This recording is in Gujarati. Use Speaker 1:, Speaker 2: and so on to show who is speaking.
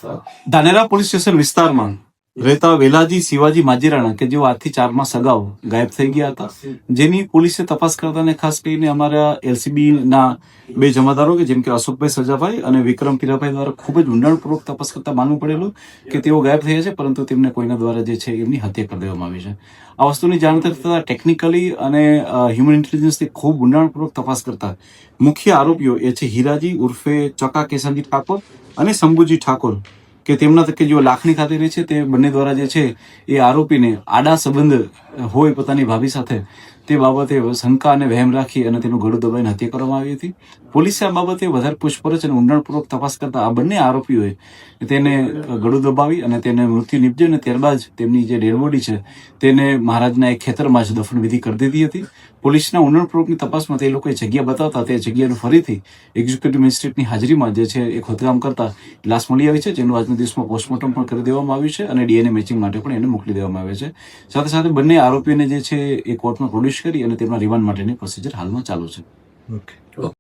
Speaker 1: ધાનેરા પોલીસ સ્ટેશન વિસ્તારમાં રહેતા વેલાજી શિવાજી માજીરાણા કે જેઓ આજથી 4 માસ અગાઉ ગાયબ થઈ ગયા હતા, જેની પોલીસે તપાસ કરતા અને ખાસ કરીને અમારા એલસીબી ના 2 જમાદારો કે જેમ કે અશોકભાઈ સજાભાઈ અને વિક્રમ પીરાભાઈ દ્વારા ખૂબ જ ઊંડાણપૂર્વક તપાસ કરતા માનવું પડેલું કે તેઓ ગાયબ થયા છે, પરંતુ તેમને કોઈના દ્વારા જે છે એમની હત્યા કરી દેવામાં આવી છે. આ વસ્તુની જાણ થતા ટેકનિકલી અને હ્યુમન ઇન્ટેલિજન્સથી ખૂબ ઊંડાણપૂર્વક તપાસ કરતા મુખ્ય આરોપીઓ એ છે હીરાજી ઉર્ફે ચકા કેસનજી ઠાકોર અને શંભુજી ઠાકોર કે તેમના તકે જેઓ લાખણી ખાતે રહે છે, તે બંને દ્વારા જે છે એ આરોપીને આડા સંબંધ હોય પોતાની ભાભી સાથે તે બાબતે શંકા અને વહેમ રાખી અને તેનું ગળું દબાઈને હત્યા કરવામાં આવી હતી. પોલીસે આ બાબતે વધારે પૂછપરછ અને ઊંડાણપૂર્વક તપાસ કરતા આ બંને આરોપીઓએ તેને ગળું દબાવી અને તેને મૃત્યુ નીપજે અને ત્યારબાદ તેમની જે ડેડ બોડી છે તેને મહારાજના એક ખેતરમાં જ દફન વિધિ કરી દીધી હતી. પોલીસના ઊંડાણપૂર્વકની તપાસમાં તે લોકોએ જગ્યા બતાવતા તે જગ્યાનું ફરીથી એક્ઝિક્યુટિવ મેજિસ્ટ્રેટની હાજરીમાં જે છે એ ખોદકામ કરતા લાશ મળી આવી છે, જેનું આજના દિવસમાં પોસ્ટમોર્ટમ પણ કરી દેવામાં આવ્યું છે અને ડીએનએ મેચિંગ માટે પણ એને મોકલી દેવામાં આવે છે. સાથે સાથે બંને આરોપીઓને જે છે એ કોર્ટમાં પ્રોડ્યુસ કરી અને તેમના રિમાન્ડ માટેની પ્રોસિજર હાલમાં ચાલુ છે.
Speaker 2: ઓકે.